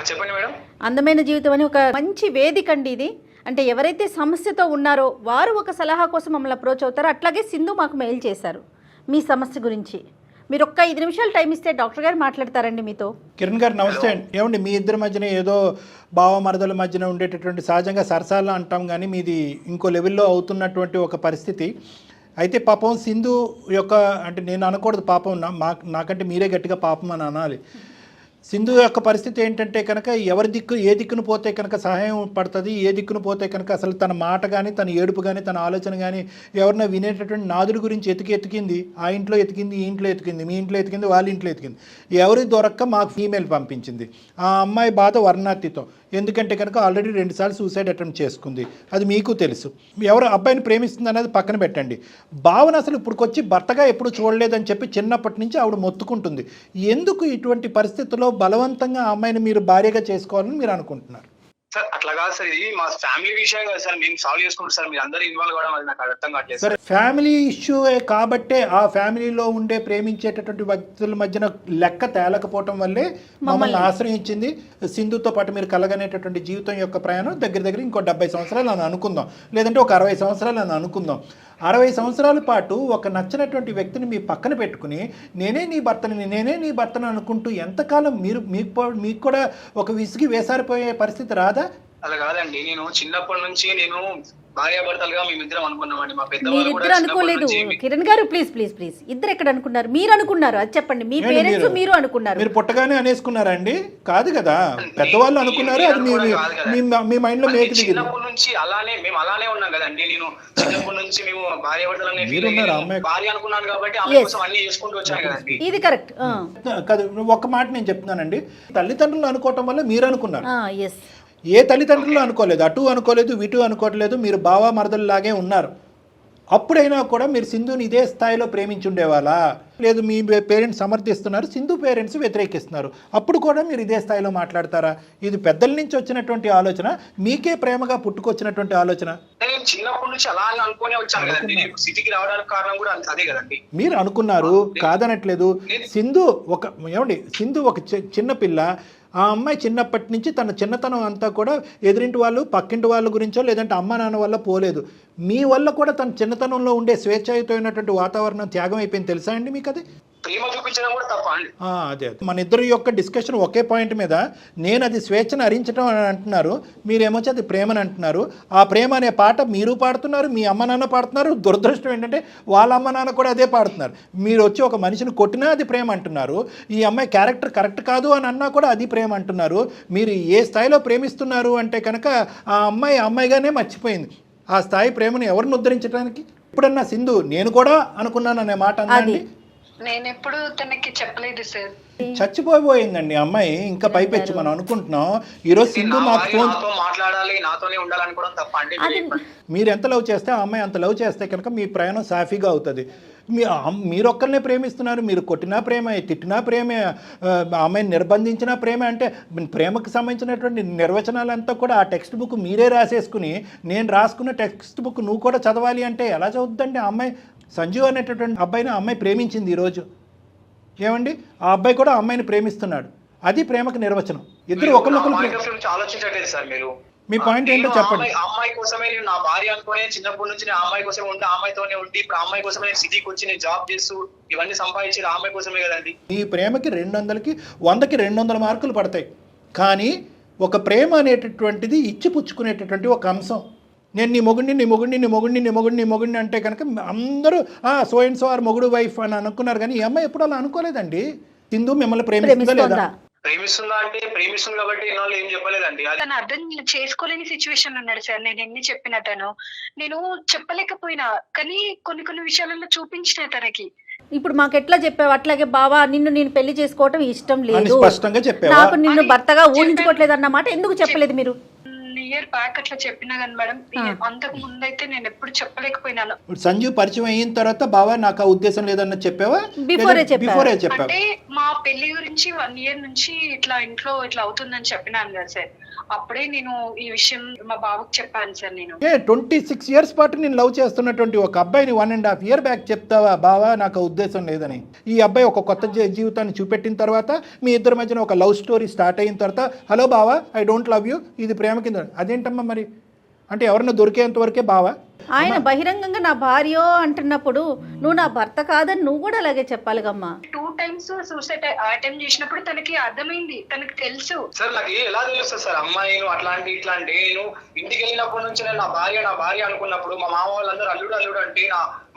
చెప్పండి మేడం. అందమైన జీవితం అని ఒక మంచి వేదిక అండి ఇది. అంటే ఎవరైతే సమస్యతో ఉన్నారో వారు ఒక సలహా కోసం మమ్మల్ని అప్రోచ్ అవుతారో. అట్లాగే సింధు మాకు మెయిల్ చేశారు మీ సమస్య గురించి. మీరు ఒక్క 5 నిమిషాలు టైం ఇస్తే డాక్టర్ గారు మాట్లాడతారండి మీతో. కిరణ్ గారు నమస్తే అండి. ఏమండి మీ ఇద్దరి మధ్యన ఏదో బావ మరదల మధ్యన ఉండేటటువంటి సహజంగా సరసాలు అంటాం కానీ మీది ఇంకో లెవెల్లో అవుతున్నటువంటి ఒక పరిస్థితి. అయితే పాపం సింధు యొక్క అంటే నేను అనకూడదు పాపం, నాకంటే మీరే గట్టిగా పాపం అని అనాలి. సింధు యొక్క పరిస్థితి ఏంటంటే కనుక ఎవరి దిక్కు ఏ దిక్కును పోతే కనుక సహాయం పడుతుంది, ఏ దిక్కును పోతే కనుక అసలు తన మాట కానీ తన ఏడుపు కానీ తన ఆలోచన కానీ ఎవరినో వినేటటువంటి నాదుడి గురించి ఎతికింది. ఆ ఇంట్లో ఎతికింది, ఈ ఇంట్లో ఎతికింది, మీ ఇంట్లో ఎతికింది, వాళ్ళ ఇంట్లో ఎతికింది. ఎవరి దొరక్క మాకు ఫీమేల్ పంపించింది. ఆ అమ్మాయి బాధ వర్ణాతితో. ఎందుకంటే కనుక ఆల్రెడీ 2 సార్లు సూసైడ్ అటెంప్ట్ చేసుకుంది. అది మీకు తెలుసు. ఎవరు అబ్బాయిని ప్రేమిస్తుంది అనేది పక్కన పెట్టండి. భావన అసలు ఇప్పుడుకొచ్చి భర్తగా ఎప్పుడు చూడలేదని చెప్పి చిన్నప్పటి నుంచి ఆవిడ మొత్తుకుంటుంది. ఎందుకు ఇటువంటి పరిస్థితుల్లో బలవంతంగా ఆ అమ్మాయిని మీరు భార్యగా చేసుకోవాలని మీరు అనుకుంటున్నారు? సార్ అట్లా కాదు సార్, ఇది మా ఫ్యామిలీ విషయం కదా సార్, మేము సాల్వ్ చేసుకుంటాం సార్. మీరు అందరూ ఇన్వాల్వ్ కావడం అది నాకు అర్థం కావట్లేదు సరే. ఫ్యామిలీ ఇష్యూ కాబట్టే ఆ ఫ్యామిలీలో ఉండే ప్రేమించేటటువంటి వ్యక్తుల మధ్యన లెక్క తేలకపోవటం వల్లే మమ్మల్ని ఆశ్రయించింది. సింధుతో పాటు మీరు కలగనేటటువంటి జీవితం యొక్క ప్రయాణం దగ్గర ఇంకో 70 సంవత్సరాలు అని అనుకుందాం, లేదంటే ఒక 60 సంవత్సరాలు అని అనుకుందాం. 60 సంవత్సరాల పాటు ఒక నచ్చినటువంటి వ్యక్తిని మీ పక్కన పెట్టుకుని నేనే నీ భర్తను అనుకుంటూ ఎంతకాలం మీకు కూడా ఒక విసిగి వేసారిపోయే పరిస్థితి రాదా? అలా కాదండి, నేను చిన్నప్పటి నుంచి నేను భార్యాభర్తలుగా మేమిద్దరం అనుకున్నామండి. మా మీరిద్దరు అనుకోలేదు కిరణ్ గారు. ప్లీజ్ ఇద్దరు ఎక్కడ అనుకున్నారు? మీరు అనుకున్నారు, అది చెప్పండి. మీ పేరెంట్స్ మీరు అనుకున్నారు? మీరు పుట్టగానే అనేసుకున్నారండి? కాదు కదా, పెద్దవాళ్ళు అనుకున్నారు. అది మీ మైండ్ లో మేకి దిగింది. చిన్నప్పటి నుంచి మేము అలానే ఉన్నాం కదండి. నేను చిన్నప్పటి నుంచి మేము భార్యాభర్తలనే భార్య అనుకున్నాను కాబట్టి ఆమె కోసం అన్ని చేసుకుంటూ వచ్చాను కదండి. ఇది కరెక్ట్ కాదు. ఒక మాట నేను చెప్తున్నానండి, తల్లిదండ్రులు అనుకోవటం వల్ల మీరు అనుకున్నారు. ఏ తల్లిదండ్రులు అనుకోలేదు, అటు అనుకోలేదు, ఇటు అనుకోవట్లేదు. మీరు బావ మరదల్లాగే ఉన్నారు. అప్పుడైనా కూడా మీరు సింధుని ఇదే స్థాయిలో ప్రేమించుండేవాళ్ళా? లేదు, మీ పేరెంట్స్ సమర్థిస్తున్నారు, సింధు పేరెంట్స్ వ్యతిరేకిస్తున్నారు. అప్పుడు కూడా మీరు ఇదే స్థాయిలో మాట్లాడతారా? ఇది పెద్దల నుంచి వచ్చినటువంటి ఆలోచన, మీకే ప్రేమగా పుట్టుకొచ్చినటువంటి ఆలోచన. చిన్నప్పటి నుంచి అలా అనుకునే వచ్చాను కదండి. సిటీకి రావడానికి కారణం కూడా అదే కదండి. మీరు అనుకున్నారు, కాదనట్లేదు. సింధు ఒక చిన్న పిల్ల. ఆ అమ్మాయి చిన్నప్పటి నుంచి తన చిన్నతనం అంతా కూడా ఎదురింటి వాళ్ళు, పక్కింటి వాళ్ళ గురించో లేదంటే అమ్మ నాన్న వల్ల పోలేదు. మీ వల్ల కూడా తన చిన్నతనంలో ఉండే స్వేచ్ఛయుతమైనటువంటి వాతావరణం త్యాగం అయిపోయింది. తెలుసా అండి మీకు? అది ప్రేమ చూపించడం కూడా తప్ప అండి. అదే మన ఇద్దరి యొక్క డిస్కషన్ ఒకే పాయింట్ మీద. నేను అది స్వేచ్ఛను హరించడం అని అంటున్నారు, మీరేమొచ్చి అది ప్రేమని అంటున్నారు. ఆ ప్రేమ అనే పాట మీరు పాడుతున్నారు, మీ అమ్మ నాన్న పాడుతున్నారు. దురదృష్టం ఏంటంటే వాళ్ళ అమ్మ నాన్న కూడా అదే పాడుతున్నారు. మీరు వచ్చి ఒక మనిషిని కొట్టినా అది ప్రేమ అంటున్నారు. ఈ అమ్మాయి క్యారెక్టర్ కరెక్ట్ కాదు అని అన్నా కూడా అది ప్రేమ అంటున్నారు. మీరు ఏ స్థాయిలో ప్రేమిస్తున్నారు అంటే కనుక ఆ అమ్మాయిగానే మర్చిపోయింది. ఆ స్థాయి ప్రేమను ఎవరిని ఉద్ధరించడానికి? ఇప్పుడన్నా సింధు నేను కూడా అనుకున్నాను అనే మాట అన్నది నేను ఎప్పుడు తనకి చెప్పలేదు సార్. చచ్చిపోయిపోయిందండి అమ్మాయి. ఇంకా పైపెచ్చి మనం అనుకుంటున్నాం ఈరోజు సింధు మాకు ఫోన్ మాట్లాడాలి, నాతోనే ఉండాలనుకోవడం తప్ప అండి. మీరు ఎంత లవ్ చేస్తే ఆ అమ్మాయి అంత లవ్ చేస్తే కనుక మీ ప్రయాణం సాఫీగా అవుతుంది. మీరు ఒక్కరినే ప్రేమిస్తున్నారు. మీరు కొట్టినా ప్రేమే, తిట్టినా ప్రేమే, అమ్మాయిని నిర్బంధించినా ప్రేమే. అంటే ప్రేమకు సంబంధించినటువంటి నిర్వచనాలంతా కూడా ఆ టెక్స్ట్ బుక్ మీరే రాసేసుకుని నేను రాసుకున్న టెక్స్ట్ బుక్ నువ్వు కూడా చదవాలి అంటే ఎలా చదువుతుందండి? ఆ అమ్మాయి సంజీవ్ అనేటటువంటి అబ్బాయిని ఆ అమ్మాయి ప్రేమించింది ఈరోజు. ఏమండి, ఆ అబ్బాయి కూడా ఆ అమ్మాయిని ప్రేమిస్తున్నాడు. అది ప్రేమకు నిర్వచనం. ఇద్దరు ఒకరినొకరు ఆలోచించట్లేదు సార్. మీరు మీ పాయింట్ ఏంటో చెప్పండి. అమ్మాయి కోసమే నేను నా భార్య అనుకునే చిన్నప్పటి నుంచి నేను అమ్మాయి కోసమే ఉండి అమ్మాయితోనే ఉండి ఇప్పుడు అమ్మాయి కోసమే నేను సిటీకి వచ్చి నేను జాబ్ చేస్తూ ఇవన్నీ సంపాదించేది అమ్మాయి కోసమే కదండి. ఈ ప్రేమకి 200కి 100కి 200 మార్కులు పడతాయి. కానీ ఒక ప్రేమ అనేటటువంటిది ఇచ్చిపుచ్చుకునేటటువంటి ఒక అంశం. నేను నీ మొగుడిని అంటే కనుక అందరూ సో అండ్ సో ఆర్ మొగుడు వైఫ్ అని అనుకున్నారు. కానీ ఈ అమ్మాయి ఎప్పుడు అలా అనుకోలేదండి. సింధు మిమ్మల్ని ప్రేమిస్తుందా లేదా? ప్రేమిస్తుందా అంటే ప్రేమిస్తుంది కాబట్టి ఎన్నాళ్ళు ఏం చెప్పలేదండి. తను అర్థం చేసుకోలేని సిచ్యువేషన్ ఉన్నాడు సార్. నేను ఎన్ని చెప్పిన నేను చెప్పలేకపోయినా కానీ కొన్ని విషయాలలో చూపించిన తనకి. ఇప్పుడు మాకు ఎట్లా చెప్పావు? అట్లాగే బావా నేను పెళ్లి చేసుకోవటం ఇష్టం లేదు, స్పష్టంగా చెప్పావా? నాకు నిన్ను భర్తగా ఊహించుకోవట్లేదు అన్నమాట ఎందుకు చెప్పలేదు మీరు? ఇయర్ బ్యాక్ అట్లా చెప్పినా కానీ మేడం, అంతకు ముందు అయితే నేను ఎప్పుడు చెప్పలేకపోయినాను. సంజీవ్ పరిచయం అయిన తర్వాత బావా నాకు ఆ ఉద్దేశం లేదన్న చెప్పావా? బిఫోరే చెప్పావా? అంటే మా పెళ్లి గురించి 1 year నుంచి ఇట్లా ఇంట్లో ఇట్లా అవుతుందని చెప్పినాను కదా సార్. అప్పుడే నేను ఈ విషయం మా బావకు చెప్పాను సార్. నేను 26 years పాటు నేను లవ్ చేస్తున్నటువంటి ఒక అబ్బాయిని 1.5 year బ్యాక్ చెప్తావా బావా నాకు ఉద్దేశం లేదని? ఈ అబ్బాయి ఒక కొత్త జీవితాన్ని చూపెట్టిన తర్వాత మీ ఇద్దరి మధ్యన ఒక లవ్ స్టోరీ స్టార్ట్ అయిన తర్వాత హలో బావా ఐ డోంట్ లవ్ యూ, ఇది ప్రేమ కింద. అదేంటమ్మా మరి? అంటే ఎవరన్నా దొరికేంత వరకే బావా? ఆయన బహిరంగంగా నా భార్య అంటున్నప్పుడు నువ్వు నా భర్త కాదని నువ్వు కూడా అలాగే చెప్పాలిగమ్మా. 2 times సూసైడ్ అటెంప్ట్ చేసినప్పుడు తనకి అర్థమైంది, తనకి తెలుసు సార్. నాకు ఎలా తెలుస్తుంది సార్ అమ్మాయి ఇట్లాంటి నేను ఇంటికి వెళ్ళినప్పటి నుంచి నేను నా భార్య అనుకున్నప్పుడు మా మామ వాళ్ళందరూ అల్లుడు అంటే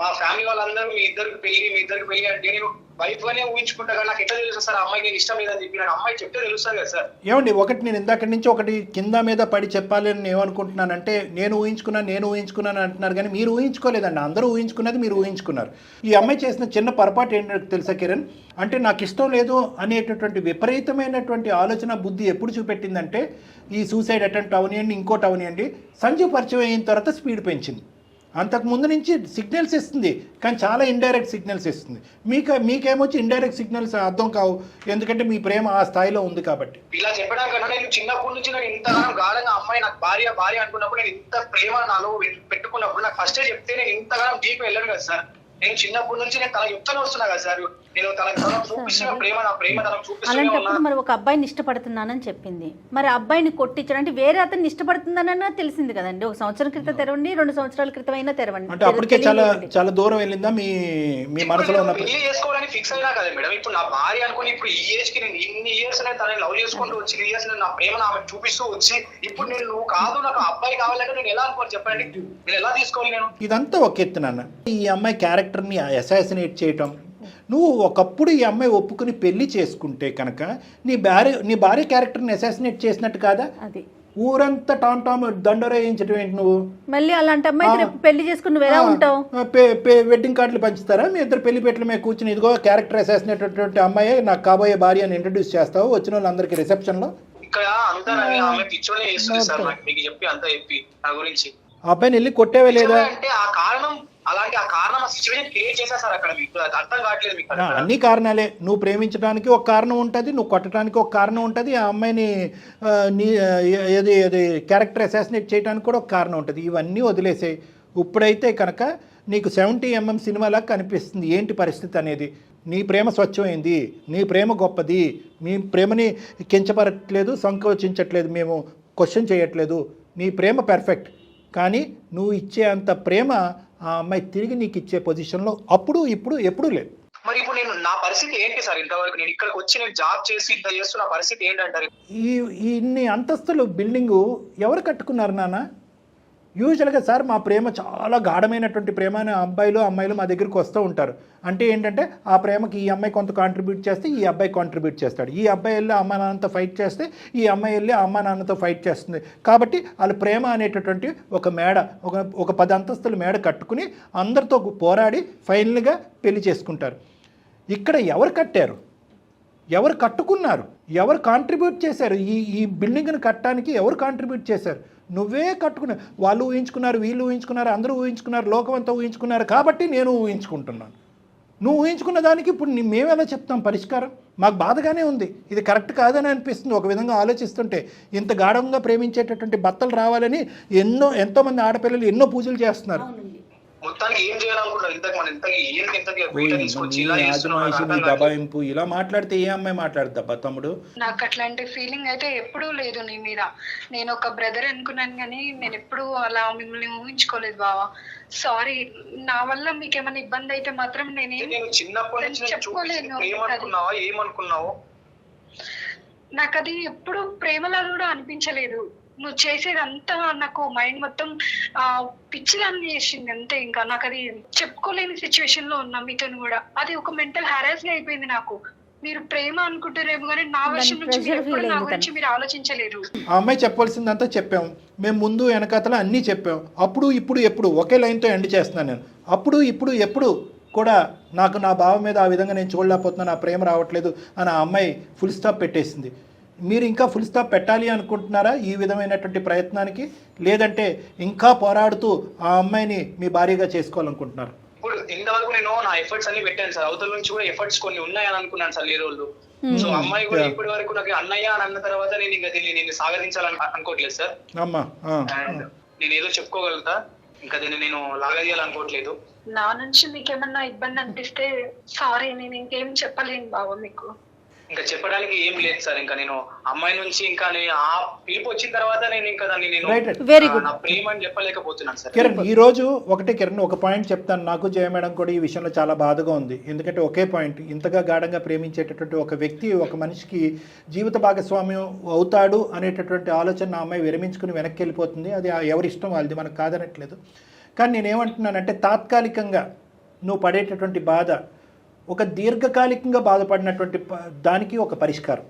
మా ఫ్యామిలీ వాళ్ళందరూ మీ ఇద్దరికి పెళ్లి అంటే నేను వైఫ్ గానే ఊహించుకుంటా కానీ నాకు ఎట్లా తెలుసు సార్ అమ్మాయికి నేను ఇష్టం లేదని చెప్పి నాకు అమ్మాయి చెప్తే తెలుస్తుంది కదా సార్. ఏమండి ఒకటి నేను ఇందాక నుంచి ఒకటి కింద మీద పడి చెప్పాలి అని ఏమనుకుంటున్నానంటే నేను ఊహించుకున్నాను అంటున్నారు కానీ మీరు ఊహించుకోలేదండి. అందరూ ఊహించుకున్నది మీరు ఊహించుకున్నారు. ఈ అమ్మాయి చేసిన చిన్న పొరపాటు ఏంటో తెలుసా కిరణ్, అంటే నాకు ఇష్టం లేదు అనేటటువంటి విపరీతమైనటువంటి ఆలోచన బుద్ధి ఎప్పుడు చూపెట్టిందంటే ఈ సూసైడ్ అటెంప్ట్ అవనియండి ఇంకోటి అవనియండి సంజీవ్ పరిచయం అయిన తర్వాత స్పీడ్ పెంచింది. అంతకు ముందు నుంచి సిగ్నల్స్ ఇస్తుంది కానీ చాలా ఇండైరెక్ట్ సిగ్నల్స్ ఇస్తుంది. మీకేమొచ్చి ఇండైరెక్ట్ సిగ్నల్స్ అర్థం కావు, ఎందుకంటే మీ ప్రేమ ఆ స్థాయిలో ఉంది కాబట్టి. ఇలా చెప్పడానికన్నా నేను చిన్నప్పటి నుంచి నేను ఇంతగానో గాఢంగా అమ్మాయి నాకు భార్య అనుకున్నప్పుడు నేను ఇంత ప్రేమ నాలో పెట్టుకున్నప్పుడు నాకు ఫస్టే చెప్తే నేను ఇంతగానో డీప్ వెళ్ళను కదా సార్. నేను చిన్నప్పటి నుంచి నేను తన చెప్తానే వస్తున్నా కదా సార్. నేను తనకు చూపిస్తున్న ప్రేమ నా ప్రేమ తనకు చూపిస్తున్నా. అలాంటప్పుడు మరి ఒక అబ్బాయిని ఇష్టపడుతున్నానని చెప్పింది, మరి అబ్బాయిని కొట్టించడం అంటే వేరే అతన్ని ఇష్టపడుతుందనన్నా తెలిసింది కదండి. ఒక సంవత్సరం క్రితం తెరవండి, 2 సంవత్సరాల క్రితం అయినా తెరవండి. అంటే అప్పటికే చాలా దూరం వెళ్ళిందా మీ మనసులో ఉన్న పెళ్లి చేసుకోవడానికి ఫిక్స్ అయినా కదా మేడం. ఇప్పుడు నా భార్య అనుకుని ఇప్పుడు ఈ ఏజ్ కి నేను ఇన్ని ఇయర్స్ తనని లవ్ చేసుకుంటూ వచ్చి ఇయర్స్ నా ప్రేమ ఆమె చూపిస్తూ వచ్చి ఇప్పుడు నేను నువ్వు కాదు నాకు అబ్బాయి కావాలంటే నేను ఎలా అనుకోవాలి చెప్పండి, నేను ఎలా తీసుకోవాలి? నేను ఇదంతా ఒక ఎత్తున ఈ అమ్మాయి క్యారెక్టర్ని అసాసినేట్ చేయటం. నువ్వు ఒకప్పుడు ఈ అమ్మాయి ఒప్పుకుని పెళ్లి చేసుకుంటే కనుక నీ భార్య క్యారెక్టర్ని అసాసినేట్ చేసినట్టు కాదా? అది ఊరంతా టామ్ దండోరేయించడం ఏంటి నువ్వు? మళ్ళీ అలాంటి అమ్మాయి రేపు పెళ్లి చేసుకుని నువ్వు ఎలా ఉంటావు? వెడ్డింగ్ కార్డులు పంచుతారా మీ ఇద్దరు పెళ్లి పెట్టల మీద కూర్చుని ఇదిగో క్యారెక్టర్ అసాసినేట్ అమ్మాయి నాకు కాబోయే భార్య అని ఇంట్రడ్యూస్ చేస్తావు వచ్చిన వాళ్ళందరికీ రిసెప్షన్లో? ఇక్కడ అంతా ఆమె పిచ్చోనే చేస్తుంది సార్ నాకు మీకు చెప్పి అంతా చెప్పి నా గురించి. ఆ అబ్బాయిని వెళ్ళి కొట్టేవే లేదా? అంటే ఆ కారణం ఆ సిచ్యువేషన్ క్రియేట్ చేశా సార్ అక్కడ. మీకు అర్థం కావట్లేదు మీకు. అన్ని కారణాలే. నువ్వు ప్రేమించడానికి ఒక కారణం ఉంటుంది, నువ్వు కొట్టడానికి ఒక కారణం ఉంటుంది, ఆ అమ్మాయిని ఏది క్యారెక్టర్ అసాసినేట్ చేయడానికి కూడా ఒక కారణం ఉంటుంది. ఇవన్నీ వదిలేసాయి. ఇప్పుడైతే కనుక నీకు 70mm సినిమాలా కనిపిస్తుంది ఏంటి పరిస్థితి అనేది. నీ ప్రేమ స్వచ్ఛమైంది, నీ ప్రేమ గొప్పది, మీ ప్రేమని కించపరట్లేదు, సంకోచించట్లేదు, మేము క్వశ్చన్ చేయట్లేదు. నీ ప్రేమ పర్ఫెక్ట్. కానీ నువ్వు ఇచ్చే అంత ప్రేమ ఆ అమ్మాయి తిరిగి నీకు ఇచ్చే పొజిషన్లో అప్పుడు ఇప్పుడు ఎప్పుడూ లేదు. మరి ఇప్పుడు నేను నా పరిస్థితి ఏంటి సార్? ఇంతవరకు నేను ఇక్కడికి వచ్చి నేను జాబ్ చేసి ఇంత చేస్తున్న పరిస్థితి ఏంటంటారు? ఇన్ని అంతస్తులు బిల్డింగు ఎవరు కట్టుకున్నారు నాన్న? యూజువల్గా సార్ మా ప్రేమ చాలా గాఢమైనటువంటి ప్రేమ అని అమ్మాయిలు మా దగ్గరికి వస్తూ ఉంటారు. అంటే ఏంటంటే ఆ ప్రేమకి ఈ అమ్మాయి కొంత కాంట్రిబ్యూట్ చేస్తే ఈ అబ్బాయి కాంట్రిబ్యూట్ చేస్తాడు, ఈ అబ్బాయి వెళ్ళి అమ్మా నాన్నతో ఫైట్ చేస్తే ఈ అమ్మాయి వెళ్ళి అమ్మా నాన్నతో ఫైట్ చేస్తుంది. కాబట్టి వాళ్ళ ప్రేమ అనేటటువంటి ఒక మేడ, ఒక 10 అంతస్తుల మేడ కట్టుకుని అందరితో పోరాడి ఫైనల్గా పెళ్లి చేసుకుంటారు. ఇక్కడ ఎవరు కట్టారు, ఎవరు కట్టుకున్నారు, ఎవరు కాంట్రిబ్యూట్ చేశారు? ఈ బిల్డింగ్ని కట్టడానికి ఎవరు కాంట్రిబ్యూట్ చేశారు? నువ్వే కట్టుకున్నావు. వాళ్ళు ఊహించుకున్నారు, వీళ్ళు ఊహించుకున్నారు, అందరూ ఊహించుకున్నారు, లోకం అంతా ఊహించుకున్నారు. కాబట్టి నేను ఊహించుకుంటున్నాను. నువ్వు ఊహించుకున్న దానికి ఇప్పుడు మేము ఎలా చెప్తాం పరిష్కారం? మాకు బాధగానే ఉంది, ఇది కరెక్ట్ కాదని అనిపిస్తుంది. ఒక విధంగా ఆలోచిస్తుంటే ఇంత గాఢంగా ప్రేమించేటటువంటి భర్తలు రావాలని ఎంతోమంది ఆడపిల్లలు ఎన్నో పూజలు చేస్తున్నారు. మొత్తానికి ఏం చేయాలనుకుంటున్నారు? దబాయింపు ఇలా మాట్లాడితే ఏ అమ్మాయి మాట్లాడుతా తమ్ముడు? నాకు అట్లాంటి ఫీలింగ్ అయితే ఎప్పుడూ లేదు నీ మీద. నేను ఒక బ్రదర్ అనుకున్నాను కానీ నేను ఎప్పుడూ అలా మిమ్మల్ని ఊహించుకోలేదు బావా. సారీ, నా వల్ల మీకు ఏమైనా ఇబ్బంది అయితే మాత్రం నేను చిన్నప్పటి నుంచి చెప్పుకోలేను. ఏమనుకున్నావు? నాకు అది ఎప్పుడు ప్రేమలా కూడా అనిపించలేదు. నువ్వు చేసేదంతా నాకు మైండ్ మొత్తం పిచ్చిదాన్ని చేసింది అంతే. ఇంకా నాకు అది చెప్పుకోలేని సిచ్యువేషన్ లో ఉన్నా మీతో కూడా. అది ఒక మెంటల్ హారాస్ గా అయిపోయింది నాకు. మీరు ప్రేమ అనుకుంటారేమో కానీ నా వర్షం నుంచి మీరు ఎప్పుడు నా గురించి మీరు ఆలోచించలేరు. ఆ అమ్మాయి చెప్పాల్సిందంతా చెప్పాము మేము, ముందు వెనకాతల అన్నీ చెప్పాము. అప్పుడు ఇప్పుడు ఎప్పుడు ఒకే లైన్తో ఎండ్ చేస్తున్నాను నేను. అప్పుడు ఇప్పుడు ఎప్పుడు కూడా నాకు నా భావం మీద ఆ విధంగా నేను చూడలేకపోతున్నాను, నా ప్రేమ రావట్లేదు అని ఆ అమ్మాయి ఫుల్ స్టాప్ పెట్టేసింది. మీరు ఇంకా ఫుల్ స్టాప్ పెట్టాలి అనుకుంటున్నారా ఈ విధమైనటువంటి ప్రయత్నానికి? లేదంటే ఇంకా పోరాడుతూ ఆ అమ్మాయిని మీ భార్యగా చేసుకోవాలనుకుంటున్నారు? ఇప్పుడు ఇంతవరకు నేను నా ఎఫర్ట్స్ అన్ని పెట్టాను సార్. అవతల నుంచి కూడా ఎఫర్ట్స్ కొన్ని ఉన్నాయని అనుకున్నాను సార్ ఈ రోజు. సో అమ్మాయి కూడా ఇప్పటి వరకు నాకు అన్నయ్య అని అన్న తర్వాత నేను ఇంకా దీన్ని నేను సాగరించాలని అనుకోవట్లేదు సార్. అండ్ నేను ఏదో చెప్పుకోగలుగుతా, ఇంకా దీన్ని నేను లాగదీయాలనుకోవట్లేదు. నా నుంచి మీకు ఏమన్నా ఇబ్బంది అనిపిస్తే సారీ, నేను ఇంకేం చెప్పలేను బావ మీకు. ఇంకా చెప్పడానికి ఏం లేదు సార్. ఇంకా నేను అమ్మాయి నుంచి ఇంకా ఆ పిలుపు వచ్చిన తర్వాత నేను ఇంకా దాన్ని నేను నా ప్రేమ అని చెప్పలేకపోతున్నాను సార్. కిరణ్, ఈ రోజు కిరణ్ ఒక పాయింట్ చెప్తాను. నాకు జయ మేడం కూడా ఈ విషయంలో చాలా బాధగా ఉంది. ఎందుకంటే ఒకే పాయింట్, ఇంతగా గాఢంగా ప్రేమించేటటువంటి ఒక వ్యక్తి ఒక మనిషికి జీవిత భాగస్వామ్యం అవుతాడు అనేటటువంటి ఆలోచన నా అమ్మాయి విరమించుకుని వెనక్కి వెళ్ళిపోతుంది. అది ఎవరి ఇష్టం వాళ్ళది, మనకు కాదనట్లేదు. కానీ నేనేమంటున్నానంటే తాత్కాలికంగా నువ్వు పడేటటువంటి బాధ ఒక దీర్ఘకాలికంగా బాధపడినటువంటి దానికి ఒక పరిష్కారం.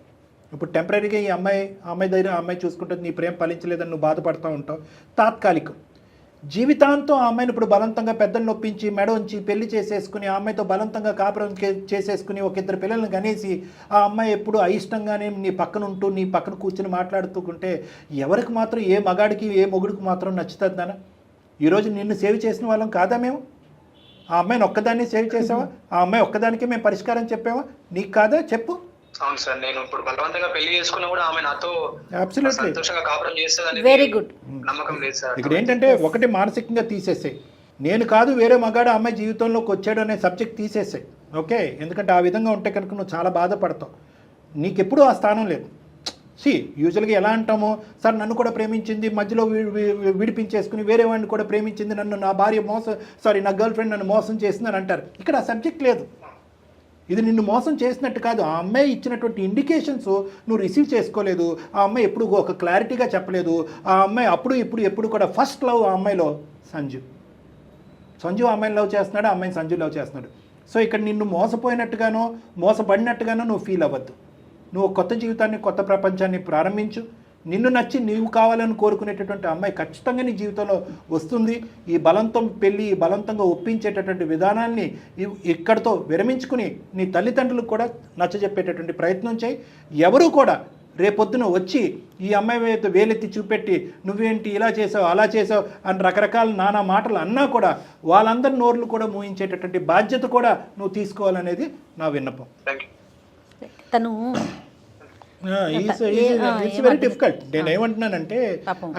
ఇప్పుడు టెంపరీగా ఈ అమ్మాయి దగ్గర అమ్మాయి చూసుకుంటుంది, నీ ప్రేమ ఫలించలేదని నువ్వు బాధపడుతూ ఉంటావు, తాత్కాలికం. జీవితాంతం ఆ అమ్మాయిని ఇప్పుడు బలవంతంగా పెద్దలు నొప్పించి మెడ ఉంచి పెళ్లి చేసేసుకుని ఆ అమ్మాయితో బలవంతంగా కాపురం చేసేసుకుని ఒక ఇద్దరు పిల్లల్ని కనేసి ఆ అమ్మాయి ఎప్పుడు అయిష్టంగానే నీ పక్కన ఉంటూ నీ పక్కన కూర్చుని మాట్లాడుతుంటే ఎవరికి మాత్రం, ఏ మగాడికి ఏ మొగుడికి మాత్రం నచ్చుతుందనా? ఈరోజు నిన్ను సేవ్ చేసిన వాళ్ళం కాదా మేము? ఆ అమ్మాయిని ఒక్కదాన్ని సేవ్ చేసావా? ఆ అమ్మాయి ఒక్కదానికి మేము పరిష్కారం చెప్పావా? నీకు కాదా? చెప్పు. అవును సార్, నేను ఇప్పుడు బలవంతంగా పెళ్లి చేసుకున్నా కూడా ఆమె నాతో అబ్సల్యూట్లీ సంతోషంగా కాపురం చేస్తుందని వెరీ గుడ్. నమ్మకం లేదు సార్. ఇక్కడ ఏంటంటే ఒకటి మానసికంగా తీసేసాయి, నేను కాదు వేరే మగాడు అమ్మాయి జీవితంలోకి వచ్చాడు అనే సబ్జెక్ట్ తీసేసాయి. ఓకే, ఎందుకంటే ఆ విధంగా ఉంటే కనుక నువ్వు చాలా బాధపడతావు. నీకెప్పుడు ఆ స్థానం లేదు. యూజువల్గా ఎలా అంటామో, సార్ నన్ను కూడా ప్రేమించింది, మధ్యలో విడిపించేసుకుని వేరే వాడిని కూడా ప్రేమించింది, నన్ను నా భార్య నా గర్ల్ ఫ్రెండ్ నన్ను మోసం చేసిందని అంటారు. ఇక్కడ ఆ సబ్జెక్ట్ లేదు. ఇది నిన్ను మోసం చేసినట్టు కాదు, ఆ అమ్మాయి ఇచ్చినటువంటి ఇండికేషన్స్ నువ్వు రిసీవ్ చేసుకోలేదు. ఆ అమ్మాయి ఎప్పుడు ఒక క్లారిటీగా చెప్పలేదు. ఆ అమ్మాయి ఎప్పుడు కూడా ఫస్ట్ లవ్ ఆ అమ్మాయిలో సంజు ఆ అమ్మాయిని లవ్ చేస్తున్నాడు, ఆ అమ్మాయిని సంజు లవ్ చేస్తున్నాడు. సో ఇక్కడ నిన్ను మోసపోయినట్టుగానో మోసపడినట్టుగానో నువ్వు ఫీల్ అవ్వద్దు. నువ్వు కొత్త జీవితాన్ని, కొత్త ప్రపంచాన్ని ప్రారంభించు. నిన్ను నచ్చి నీవు కావాలని కోరుకునేటటువంటి అమ్మాయి ఖచ్చితంగా నీ జీవితంలో వస్తుంది. ఈ బలవంతంగా ఒప్పించేటటువంటి విధానాన్ని ఇక్కడితో విరమించుకుని నీ తల్లిదండ్రులకు కూడా నచ్చజెప్పేటటువంటి ప్రయత్నం చేయి. ఎవరు కూడా రేపొద్దున వచ్చి ఈ అమ్మాయి మీద వేలెత్తి చూపెట్టి నువ్వేంటి ఇలా చేసావు అలా చేసావు అని రకరకాల నానా మాటలు అన్నా కూడా వాళ్ళందరి నోర్లు కూడా మూయించేటటువంటి బాధ్యత కూడా నువ్వు తీసుకోవాలనేది నా విన్నపం. తను ఇట్స్ వెరీ డిఫికల్ట్. నేను ఏమంటున్నానంటే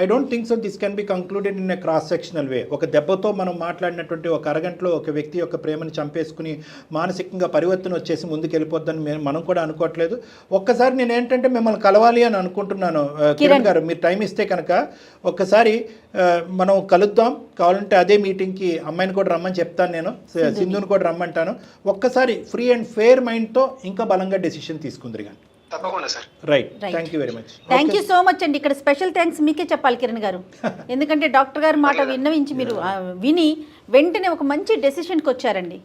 I don't think so this can be concluded in a cross sectional way. ఒక దెబ్బతో మనం మాట్లాడినటువంటి ఒక అరగంటలో ఒక వ్యక్తి యొక్క ప్రేమను చంపేసుకుని మానసికంగా పరివర్తన వచ్చేసి ముందుకు వెళ్ళిపోద్దని మనం కూడా అనుకోవట్లేదు. ఒక్కసారి నేను ఏంటంటే మిమ్మల్ని కలవాలి అని అనుకుంటున్నాను కిరణ్ గారు, మీరు టైం ఇస్తే కనుక ఒక్కసారి మనం కలుద్దాం. కావాలంటే అదే మీటింగ్కి అమ్మాయిని కూడా రమ్మని చెప్తాను, నేను సింధుని కూడా రమ్మంటాను. ఒక్కసారి ఫ్రీ అండ్ ఫెయిర్ మైండ్తో ఇంకా బలంగా డెసిషన్ తీసుకుందరు కానీ. తప్పకుండా sir. Right, thank you very much. Thank you so much అండి. ఇక్కడ స్పెషల్ థ్యాంక్స్ మీకే చెప్పాలి కిరణ్ గారు, ఎందుకంటే డాక్టర్ గారి మాట విన్నవించి మీరు విని వెంటనే ఒక మంచి డెసిషన్కి వచ్చారండి.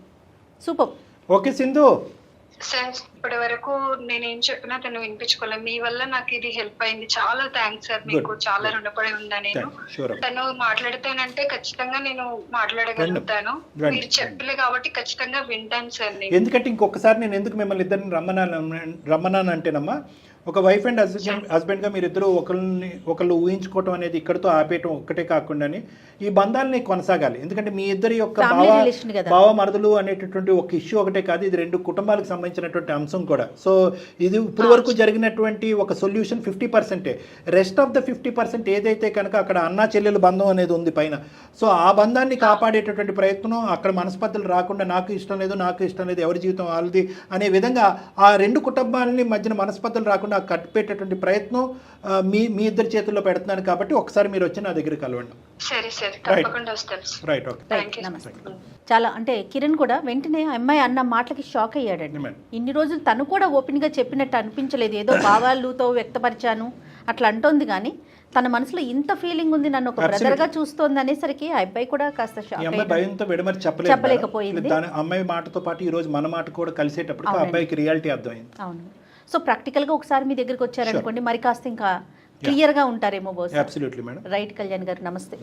సూపర్. ఓకే సింధు. సార్ ఇప్పటి వరకు నేనేం చెప్పినా తను వినిపించుకోలేదు. మీ వల్ల నాకు ఇది హెల్ప్ అయింది. చాలా థ్యాంక్స్ సార్, మీకు చాలా రుణపడి ఉన్నా నేను. తను మాట్లాడితేనంటే ఖచ్చితంగా నేను మాట్లాడగలుగుతాను. మీరు చెప్పలే కాబట్టి ఖచ్చితంగా వింటాను సార్ నేను. ఎందుకంటే ఇంకొకసారి నేను ఎందుకు మిమ్మల్ని ఇద్దరిని రమ్మన్నాను అంటేనమ్మా, ఒక వైఫ్ అండ్ హస్బెండ్గా మీరిద్దరూ ఒకళ్ళు ఊహించుకోవటం అనేది ఇక్కడితో ఆపేయటం ఒక్కటే కాకుండాని ఈ బంధాలని కొనసాగాలి. ఎందుకంటే మీ ఇద్దరి యొక్క భావ మరదలు అనేటటువంటి ఒక ఇష్యూ ఒకటే కాదు, ఇది 2 కుటుంబాలకు సంబంధించినటువంటి అంశం కూడా. సో ఇది ఇప్పుడు వరకు జరిగినటువంటి ఒక సొల్యూషన్ 50%. రెస్ట్ ఆఫ్ ద 50% ఏదైతే కనుక అక్కడ అన్నా చెల్లెల బంధం అనేది ఉంది పైన. సో ఆ బంధాన్ని కాపాడేటటువంటి ప్రయత్నం, అక్కడ మనస్పర్ధలు రాకుండా నాకు ఇష్టం లేదు ఎవరి జీవితం వాళ్ళది అనే విధంగా ఆ 2 కుటుంబాలని మధ్యన మనస్పర్ధలు రాకుండా కట్టిపెట్టేటువంటి ప్రయత్నం మీ ఇద్దరి చేతుల్లో పెడుతున్నాను. కాబట్టి ఒకసారి మీరు వచ్చి నా దగ్గర కలవండి. సరే సార్, తప్పకుండా వస్తాను. Right, okay. చాలా అంటే కిరణ్ కూడా వెంటనే అమ్మాయి అన్న మాటలకి షాక్ అయ్యాడండి. ఇన్ని రోజులు తను కూడా ఓపెన్గా చెప్పినట్టు అనిపించలేదు, ఏదో భావాలతో వ్యక్తపరిచాను అట్లా అంటోంది, కానీ తన మనసులో ఇంత ఫీలింగ్ ఉంది, నన్ను ఒక బ్రదర్గా చూస్తోంది అనేసరికి ఆ అబ్బాయి కూడా కాస్త షాక్ భయంతో చెప్పలేకపోయింది. అమ్మాయి మాటతో పాటు ఈ రోజు మన మాట కూడా కలిసేటప్పుడు ఆ అబ్బాయికి రియాలిటీ అర్థమైంది. అవును. సో ప్రాక్టికల్గా ఒకసారి మీ దగ్గరికి వచ్చారనుకోండి, మరి కాస్త ఇంకా క్లియర్గా ఉంటారేమో బహుశా. Absolutely madam. రైట్ కళ్యాణ్ గారు, నమస్తే.